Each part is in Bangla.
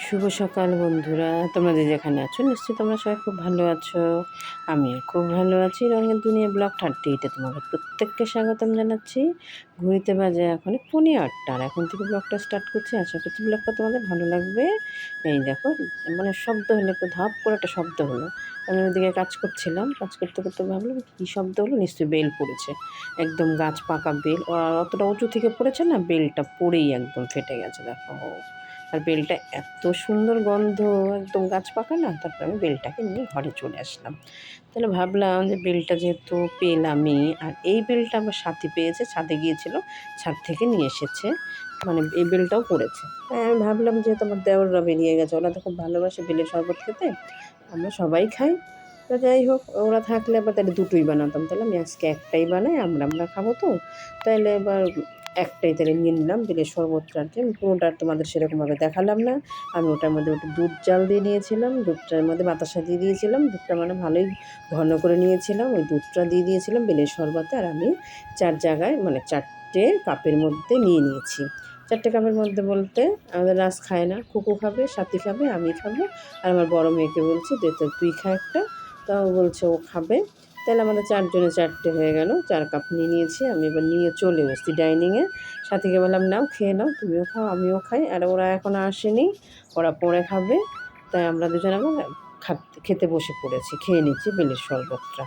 শুভ সকাল বন্ধুরা, তোমরা যে যেখানে আছো নিশ্চয়ই তোমরা সবাই খুব ভালো আছো। আমিও খুব ভালো আছি। রঙের দুনিয়া ব্লগ 38-এ তোমাদের প্রত্যেককে স্বাগতম জানাচ্ছি। ঘুরিতে বাজে এখন 8:45 আর এখন থেকে ব্লগটা স্টার্ট করছি। আশা করছি ব্লগটা তোমাদের ভালো লাগবে। এই দেখো, মানে শব্দ হলো, একটু ধাপ করে একটা শব্দ হলো। আমি ওইদিকে কাজ করছিলাম, কাজ করতে করতে ভাবলাম কী শব্দ হলো, নিশ্চয়ই বেল পড়েছে। একদম গাছ পাকা বেল, আর অতটা উঁচু থেকে পড়েছে না, বেলটা পড়েই একদম ফেটে গেছে। দেখো, আর বেলটা এত সুন্দর গন্ধ, একদম গাছ পাকা না। তারপর আমি বেলটাকে নিয়ে ঘরে চলে আসলাম। তাহলে ভাবলাম যে বেলটা যেহেতু পেলামই, আর এই বেলটা আমার সাথী পেয়েছে, ছাদে গিয়েছিল, ছাদ থেকে নিয়ে এসেছে, মানে এই বেলটাও পড়েছে। তাই আমি ভাবলাম যেহেতু আমার দেওররা বেরিয়ে গেছে, ওরা তো খুব ভালোবাসে বেলের শরবত খেতে, আমরা সবাই খাই। তো যাই হোক, ওরা থাকলে আবার তাহলে দুটোই বানাতাম। তাহলে আমি আজকে একটাই বানাই, আমরা খাবো তো। তাহলে এবার একটাই তাহলে নিয়ে নিলাম বেলের শরবতটা। আর কি আমি পুরোটা তোমাদের সেরকমভাবে দেখালাম না। আমি ওটার মধ্যে একটু দুধ জাল দিয়ে নিয়েছিলাম, দুধটার মধ্যে বাতাসা দিয়ে দিয়েছিলাম, দুধটা মানে ভালোই ঘন করে নিয়েছিলাম, ওই দুধটা দিয়ে দিয়েছিলাম বেলের শরবতে। আর আমি 4 জায়গায় মানে 4টে কাপের মধ্যে নিয়ে নিয়েছি। 4টে কাপের মধ্যে বলতে আমাদের রাস খায় না, কুকু খাবে, সাথী খাবে, আমি খাবো, আর আমার বড় মেয়েকে বলছি যে তুই খা একটা। তাও বলছে ও খাবে। তাহলে আমাদের 4 জনে 4টে হয়ে গেল, 4 কাপ নিয়ে নিয়েছি। আমি এবার নিয়ে চলে এসেছি ডাইনিংয়ে। সাথীকে বললাম নাও খেয়ে নাও, তুমিও খাও আমিও খাই। আর ওরা এখনও আসেনি, ওরা পরে খাবে। তাই আমরা দুজন আবার খেতে বসে পড়েছি, খেয়ে নিচ্ছি বেলের শরবতটা।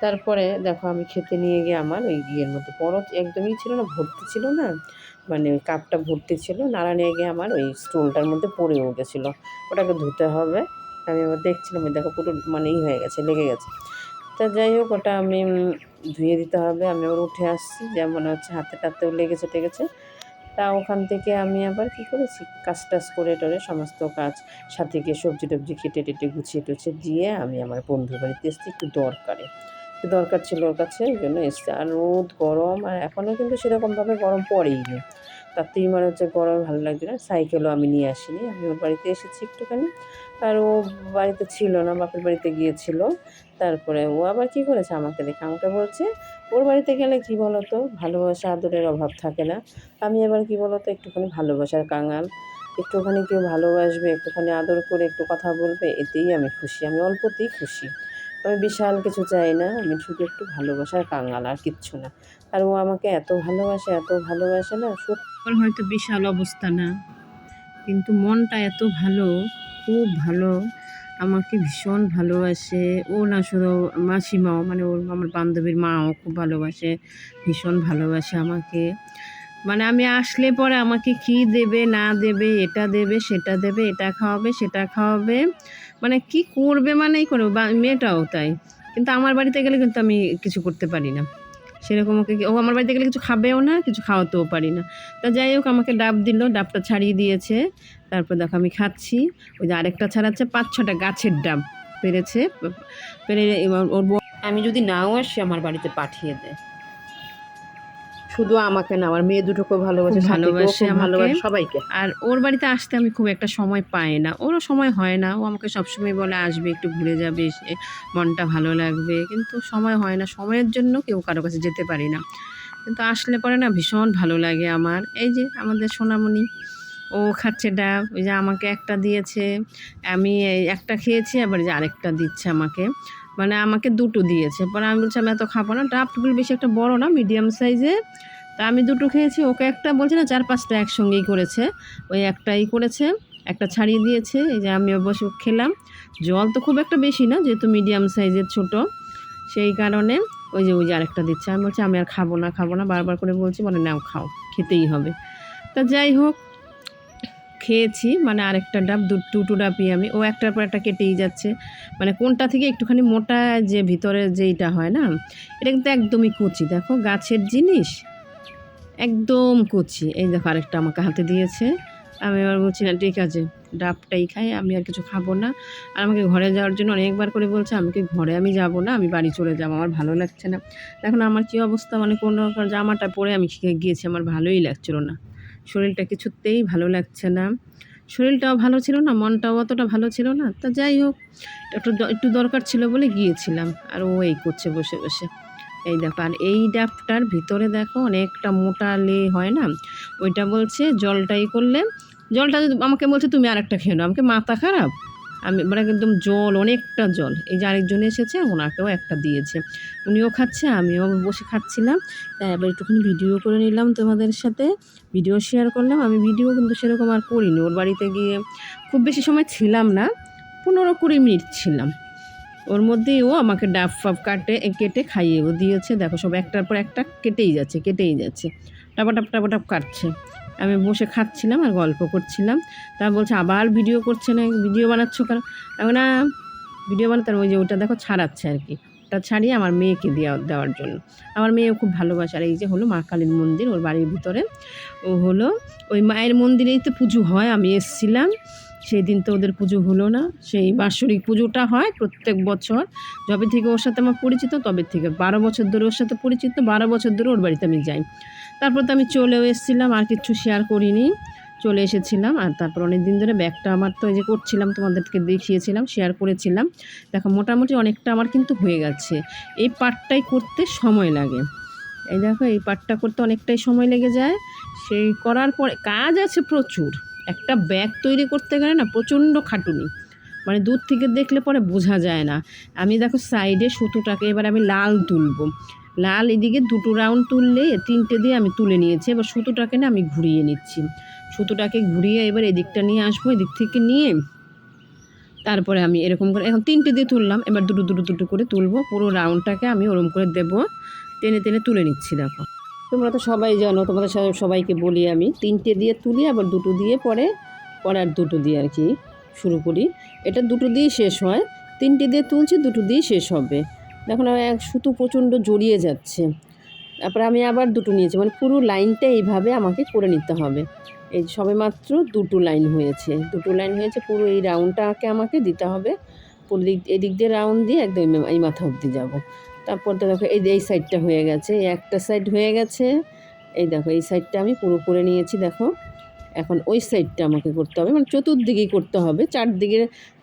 তারপরে দেখো, আমি খেতে নিয়ে গিয়ে আমার ওই ইয়ের মধ্যে বড় একদমই ছিল না, ভর্তি ছিল না, মানে ওই কাপটা ভর্তি ছিল, নাড়া নিয়ে গিয়ে আমার ওই স্টোলটার মধ্যে পড়েও গেছিলো। ওটাকে ধুতে হবে। আমি আবার দেখছিলাম, ওই দেখো পুরো মানে হয়ে গেছে, লেগে গেছে। তা যাই হোক, ওটা আমি ধুয়ে দিতে হবে। আমি আবার উঠে আসছি, যা মনে হচ্ছে হাতে টাতেও লেগেছে টেগেছে। তা ওখান থেকে আমি আবার কী করেছি, কাজ টাজ করে টরে সমস্ত কাজ, সাথীকে সবজি টবজি কেটে টেটে গুছিয়ে টুছিয়ে দিয়ে আমি আমার বন্ধুর বাড়িতে এসেছি একটু দরকারে। একটু দরকার ছিল ওর কাছে, ওই জন্য এসছি। আর রোদ গরম, আর এখনও কিন্তু সেরকমভাবে গরম পড়েইনি। তাতেই মনে হচ্ছে গরম ভালো লাগছে না। সাইকেলও আমি নিয়ে আসিনি, আমি ওর বাড়িতে এসেছি একটুখানি। আর ও বাড়িতে ছিল না, বাপের বাড়িতে গিয়েছিল। তারপরে ও আবার কী করেছে, আমাকে দেখে আমাকে বলছে ওর বাড়িতে গেলে কী বলো তো, ভালোবাসা আদরের অভাব থাকে না। আমি এবার কী বলো তো, একটুখানি ভালোবাসার কাঙাল। একটুখানি কেউ ভালোবাসবে, একটুখানি আদর করে একটু কথা বলবে, এতেই আমি খুশি। আমি অল্পতেই খুশি, আমি বিশাল কিছু চাই না। আমি শুধু একটু ভালোবাসার কাঙাল, আর কিচ্ছু না। আর ও আমাকে এত ভালোবাসে, এত ভালোবাসে না, সত্যি হয়তো বিশাল অবস্থা না, কিন্তু মনটা এত ভালো, খুব ভালো। আমাকে ভীষণ ভালোবাসে। ও না শুধু, মাসিমাও, মানে ওর আমার বান্ধবীর মাও খুব ভালোবাসে, ভীষণ ভালোবাসে আমাকে। মানে আমি আসলে পরে আমাকে কী দেবে না দেবে, এটা দেবে সেটা দেবে, এটা খাওয়াবে সেটা খাওয়াবে, মানে কি করবে মানেই করবে। মেয়েটাও তাই। কিন্তু আমার বাড়িতে গেলে কিন্তু আমি কিছু করতে পারি না সেরকম। ওকে ও আমার বাড়িতে গেলে কিছু খাবেও না, কিছু খাওয়াতেও পারি না। তা যাই হোক, আমাকে ডাব দিল, ডাবটা ছাড়িয়ে দিয়েছে। তারপর দেখো আমি খাচ্ছি। ওই যে আরেকটা ছাড়াচ্ছে, 5-6টা গাছের ডাব পেরেছে, পেরে ওর আমি যদি নাও আসি আমার বাড়িতে পাঠিয়ে দেয়। শুধু আমাকে না, আমার মেয়ে দুটোকেও ভালোবাসে, ভালোবাসে আমাকে, সবাইকে। আর ওর বাড়িতে আসতে আমি খুব একটা সময় পাই না, ওরও সময় হয় না। ও আমাকে সবসময় বলে আসবে, একটু ঘুরে যাবে, এসে মনটা ভালো লাগবে, কিন্তু সময় হয় না। সময়ের জন্য কেউ কারো কাছে যেতে পারি না, কিন্তু আসলে পরে না ভীষণ ভালো লাগে আমার। এই যে আমাদের সোনামণি, ও খাচ্ছে ডাব। ওই যে আমাকে একটা দিয়েছে, আমি একটা খেয়েছি, আবার যে আরেকটা দিচ্ছে আমাকে, মানে আমাকে 2টো দিয়েছে। পরে আমি বলছি আমি এত খাবো না, ডাবগুলো বেশি একটা বড় না, মিডিয়াম সাইজে। তা আমি 2টো খেয়েছি, ওকে একটা বলছে না, 4-5টা একসঙ্গেই করেছে। ওই একটাই করেছে, একটা ছাড়িয়ে দিয়েছে। এই যে আমি অবশ্য খেলাম। জল তো খুব একটা বেশি না, যেহেতু মিডিয়াম সাইজের ছোটো, সেই কারণে ওই যে আরেকটা দিচ্ছে। আমি বলছি আমি আর খাবো না, বারবার করে বলছি, বলে নাও খাও, খেতেই হবে। তা যাই হোক, খেয়েছি। মানে আরেকটা ডাব, 2টো ডাবই আমি, ও একটার পর একটা কেটেই যাচ্ছে। মানে কোনটা থেকে একটুখানি মোটা, যে ভিতরে যেইটা হয় না, এটা কিন্তু একদমই কচি। দেখো গাছের জিনিস, একদম কচি। এই দেখো আরেকটা আমাকে হাতে দিয়েছে। আমি এবার বলছি না ঠিক আছে, ডাবটাই খাই, আমি আর কিছু খাবো না। আর আমাকে ঘরে যাওয়ার জন্য অনেকবার করে বলছে, আমাকে ঘরে আমি যাব না, আমি বাড়ি চলে যাবো, আমার ভালো লাগছে না। এখন আমার কী অবস্থা, মানে কোনো জামাটা পরে আমি গিয়েছি, আমার ভালোই লাগছিল না, শরীরটা কিছুতেই ভালো লাগছে না। শরীরটাও ভালো ছিল না, মনটাও অতটা ভালো ছিল না। তা যাই হোক, একটু দরকার ছিল বলে গিয়েছিলাম। আর ও এই করছে বসে বসে। এই দেখো, আর এই ডাবটার ভিতরে দেখো অনেকটা মোটা হয় না, ওইটা বলছে জলটাই করলে জলটা আমাকে বলছে তুমি আরেকটা খেয়ে নাও। আমাকে মাথা খারাপ, আমি মানে একদম জল, অনেকটা জল। এই যে আরেকজন এসেছে, ওনাকেও একটা দিয়েছে, উনিও খাচ্ছে, আমিও বসে খাচ্ছিলাম। তাই আবার একটুখানি ভিডিও করে নিলাম তোমাদের সাথে, ভিডিও শেয়ার করলাম। আমি ভিডিও কিন্তু সেরকম আর করিনি, ওর বাড়িতে গিয়ে খুব বেশি সময় ছিলাম না, 15-20 মিনিট ছিলাম। ওর মধ্যেই ও আমাকে ডাব ফাব কেটে খাইয়েও দিয়েছে। দেখো সব একটার পর একটা কেটেই যাচ্ছে, টাপাটাপ কাটছে। আমি বসে খাচ্ছিলাম আর গল্প করছিলাম। তা বলছে আবার ভিডিও করছে, না ভিডিও বানাচ্ছ কেন? এখন না ভিডিও বানাতে, ওই যে ওটা দেখো ছাড়াচ্ছে আর কি, ওটা ছাড়িয়ে আমার মেয়েকে দেওয়ার জন্য। আমার মেয়েও খুব ভালোবাসে। আর এই যে হলো মা কালীর মন্দির ওর বাড়ির ভিতরে, ও হলো ওই মায়ের মন্দিরেই তো পুজো হয়। আমি এসেছিলাম সেই দিন, তো ওদের পুজো হলো না। সেই বাৎসরিক পুজোটা হয় প্রত্যেক বছর। যবে থেকে ওর সাথে আমার পরিচিত, তবে থেকে 12 বছর ধরে ওর সাথে পরিচিত, 12 বছর ধরে ওর বাড়িতে আমি যাই। তারপর তো আমি চলেও এসেছিলাম, আর কিছু শেয়ার করিনি, চলে এসেছিলাম। আর তারপর অনেক দিন ধরে ব্যাগটা আমার তো এই যে করছিলাম, তোমাদেরকে দেখিয়েছিলাম, শেয়ার করেছিলাম। দেখো মোটামুটি অনেকটা আমার কিন্তু হয়ে গেছে। এই পার্টটাই করতে সময় লাগে, এই দেখো এই পার্টটা করতে অনেকটাই সময় লেগে যায়। সেই করার পরে কাজ আছে প্রচুর। একটা ব্যাগ তৈরি করতে গেলে না প্রচণ্ড খাটুনি, মানে দূর থেকে দেখলে পরে বোঝা যায় না। আমি দেখো সাইডে সুতোটাকে এবার আমি লাল তুলবো, লাল এদিকে 2 রাউন্ড তুললে 3টে দিয়ে আমি তুলে নিয়েছি। এবার সুতোটাকে না আমি ঘুরিয়ে নিচ্ছি, সুতোটাকে ঘুরিয়ে এবার এদিকটা নিয়ে আসবো, এদিক থেকে নিয়ে তারপরে আমি এরকম করে, এখন 3টে দিয়ে তুললাম, এবার দুটো করে তুলবো। পুরো রাউন্ডটাকে আমি ওরম করে দেবো, টেনে তুলে নিচ্ছি। দেখো তোমরা তো সবাই জানো, তোমাদের সবাইকে বলি আমি 3টে দিয়ে তুলি, আবার 2 দিয়ে পরে আর 2 দিয়ে আর কি শুরু করি। এটা 2 দিয়েই শেষ হয়, 3টে দিয়ে তুলছি, 2 দিয়েই শেষ হবে। দেখো না এক সুতো প্রচণ্ড জড়িয়ে যাচ্ছে। তারপরে আমি আবার 2 নিয়েছি, মানে পুরো লাইনটা এইভাবে আমাকে করে নিতে হবে। এই সবে মাত্র 2 লাইন হয়েছে, 2 লাইন হয়েছে। পুরো এই রাউন্ডটাকে আমাকে দিতে হবে, পুরো এদিক দিয়ে রাউন্ড দিয়ে একদম এই মাথা অবধি যাবো। তারপর তো দেখো এই সাইডটা হয়ে গেছে, এই একটা সাইড হয়ে গেছে। এই দেখো এই সাইডটা আমি পুরো করে নিয়েছি। দেখো এখন ওই সাইডটা আমাকে করতে হবে, মানে চতুর্দিকেই করতে হবে,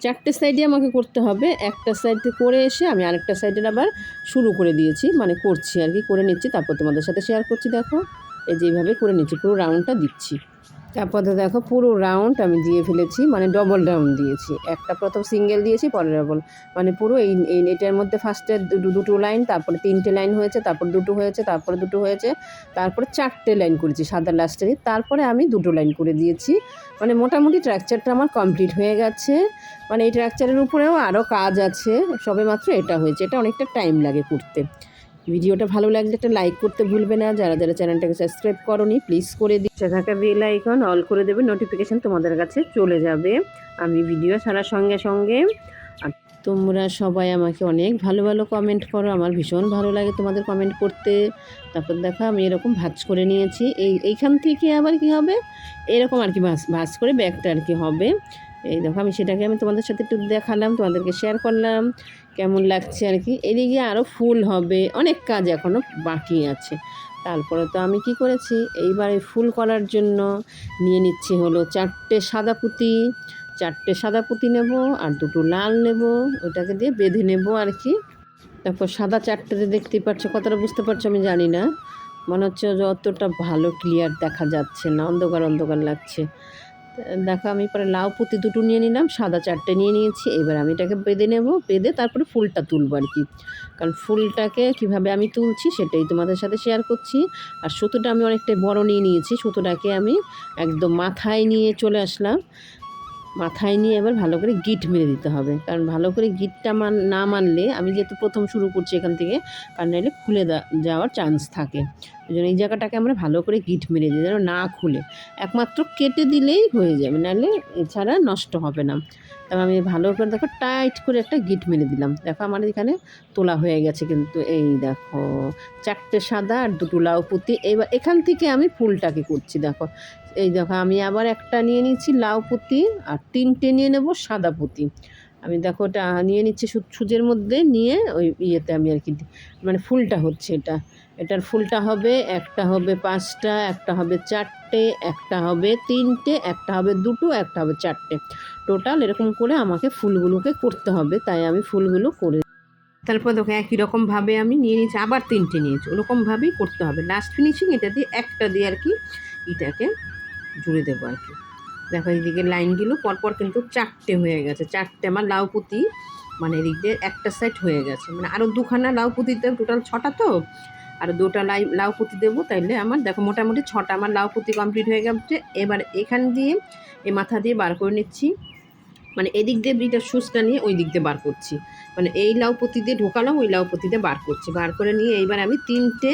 4টে সাইডে আমাকে করতে হবে। একটা সাইড করে এসে আমি আরেকটা সাইডের আবার শুরু করে দিয়েছি, মানে করছি আর কি, করে নিচ্ছি। তারপর তোমাদের সাথে শেয়ার করছি। দেখো এই যেভাবে করে নিচ্ছি, পুরো রাউন্ডটা দিচ্ছি। তারপর তো দেখো পুরো রাউন্ড আমি দিয়ে ফেলেছি, মানে ডবল রাউন্ড দিয়েছি। একটা প্রথম সিঙ্গেল দিয়েছি, পরে ডবল, মানে পুরো এটার মধ্যে ফার্স্টে 2 লাইন, তারপরে 3টে লাইন হয়েছে, তারপর 2 হয়েছে, তারপরে 2 হয়েছে, তারপরে 4টে লাইন করেছি সাদা লাস্টেরই, তারপরে আমি 2 লাইন করে দিয়েছি। মানে মোটামুটি স্ট্রাকচারটা আমার কমপ্লিট হয়ে গেছে। মানে এই স্ট্রাকচারের উপরেও আরও কাজ আছে, সবে মাত্র এটা হয়েছে। এটা অনেকটা টাইম লাগে করতে। ভিডিওটা ভালো লাগলে একটা লাইক করতে ভুলবে না। যারা চ্যানেলটাকে সাবস্ক্রাইব করোনি প্লিজ করে দিচ্ছে, থাকা বেল আইকন অল করে দেবে, নোটিফিকেশান তোমাদের কাছে চলে যাবে আমি ভিডিও ছাড়ার সঙ্গে সঙ্গে। আর তোমরা সবাই আমাকে অনেক ভালো কমেন্ট করো, আমার ভীষণ ভালো লাগে তোমাদের কমেন্ট করতে। তারপর দেখো আমি এরকম ভাঁজ করে নিয়েছি। এইখান থেকে আবার কি হবে, এরকম আর কি ভাঁজ করে ব্যাগটা আর কি হবে। এই দেখো আমি সেটাকে তোমাদের সাথে একটু দেখালাম, তোমাদেরকে শেয়ার করলাম কেমন লাগছে আর কি। এদিকে আরও ফুল হবে, অনেক কাজ এখনও বাকি আছে। তারপরে তো আমি কি করেছি, এইবার ফুল করার জন্য নিয়ে নিচ্ছি হলো 4টে সাদা পুঁতি নেব, আর 2 লাল নেব, ওটাকে দিয়ে বেঁধে নেব আর কি। তারপর সাদা 4টেতে দেখতেই পাচ্ছ, কতটা বুঝতে পারছো আমি জানি না, মনে হচ্ছে যতটা ভালো ক্লিয়ার দেখা যাচ্ছে না, অন্ধকার লাগছে। দেখো আমি পরে লাউ পুঁতি 2 নিয়ে নিলাম, সাদা 4টে নিয়ে নিয়েছি। এবার আমি এটাকে বেঁধে নেব, বেঁধে তারপরে ফুলটা তুলব আর কি। কারণ ফুলটাকে কিভাবে আমি তুলছি সেটাই তোমাদের সাথে শেয়ার করছি। আর সুতোটা আমি অনেকটাই বড় নিয়ে নিয়েছি, সুতোটাকে আমি একদম মাথায় নিয়ে চলে আসলাম। মাথায় নিয়ে এবার ভালো করে গিট মেরে দিতে হবে, কারণ ভালো করে গিটটা না মানলে, আমি যেহেতু প্রথম শুরু করছি এখান থেকে, কারণ নাহলে খুলে যাওয়ার চান্স থাকে। ওই জন্য এই জায়গাটাকে আমরা ভালো করে গিট মেরে দিই, যেন না খুলে, একমাত্র কেটে দিলেই হয়ে যাবে, নাহলে এছাড়া নষ্ট হবে না। তবে আমি ভালো করে দেখো টাইট করে একটা গিট মেরে দিলাম। দেখো আমার এখানে তোলা হয়ে গেছে কিন্তু, এই দেখো 4টে সাদা আর 2 লাউ পুঁতি। এবার এখান থেকে আমি ফুলটাকে করছি। দেখো এই দেখো আমি আবার একটা নিয়ে নিচ্ছি লাউ পুঁতি, আর 3টে নিয়ে নেব সাদা পুঁতি। আমি দেখো ওটা নিয়ে নিচ্ছি সুজের মধ্যে নিয়ে, ওই ইয়েতে আমি আর কি, মানে ফুলটা হচ্ছে এটার ফুলটা হবে, একটা হবে 5টা, একটা হবে 4টে, একটা হবে 3টে, একটা হবে 2, একটা হবে 4টে, টোটাল এরকম করে আমাকে ফুলগুলোকে করতে হবে। তাই আমি ফুলগুলো করে, তারপর দেখো একই রকমভাবে আমি নিয়ে নিয়েছি, আবার 3টে নিয়েছি, ওরকমভাবেই করতে হবে। লাস্ট ফিনিশিং এটা দিয়ে একটা দিয়ে আর কি এটাকে জুড়ে দেবো আর কি। দেখো এইদিকে লাইনগুলো পরপর কিন্তু 4টে হয়ে গেছে, 4টে আমার লাউ পুঁতি মানে এদিক দিয়ে একটা সাইড হয়ে গেছে, মানে আরও 2খানা লাউ পুঁতি দেবো, টোটাল 6টা তো, আর 2টা লাউ পুঁতি দেবো, তাইলে আমার দেখো মোটামুটি 6টা আমার লাউ পুঁতি কমপ্লিট হয়ে গেছে। এবার এখান দিয়ে এই মাথা দিয়ে বার করে নিচ্ছি, মানে এদিক দিয়ে দুইটা সুচকা নিয়ে ওই দিক দিয়ে বার করছি, মানে এই লাউ পুঁতি দিয়ে ঢোকালাম, ওই লাউ পুঁতি দিয়ে বার করছি, বার করে নিয়ে এইবার আমি 3টে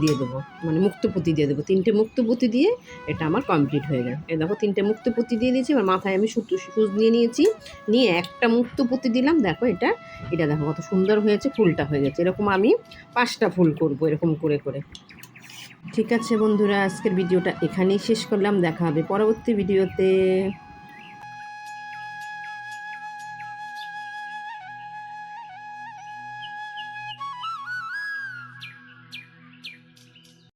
দিয়ে দেবো, মানে মুক্ত পুঁতি দিয়ে দেবো, 3টে মুক্ত পুঁতি দিয়ে এটা আমার কমপ্লিট হয়ে গেল। এই দেখো 3টে মুক্ত পুঁতি দিয়ে দিয়েছি, এবার মাথায় আমি সুচ নিয়ে নিয়েছি, নিয়ে একটা মুক্ত পুঁতি দিলাম, দেখো এটা দেখো কত সুন্দর হয়েছে, ফুলটা হয়ে গেছে। এরকম আমি 5টা ফুল করবো এরকম করে করে। ঠিক আছে বন্ধুরা, আজকের ভিডিওটা এখানেই শেষ করলাম, দেখা হবে পরবর্তী ভিডিওতে।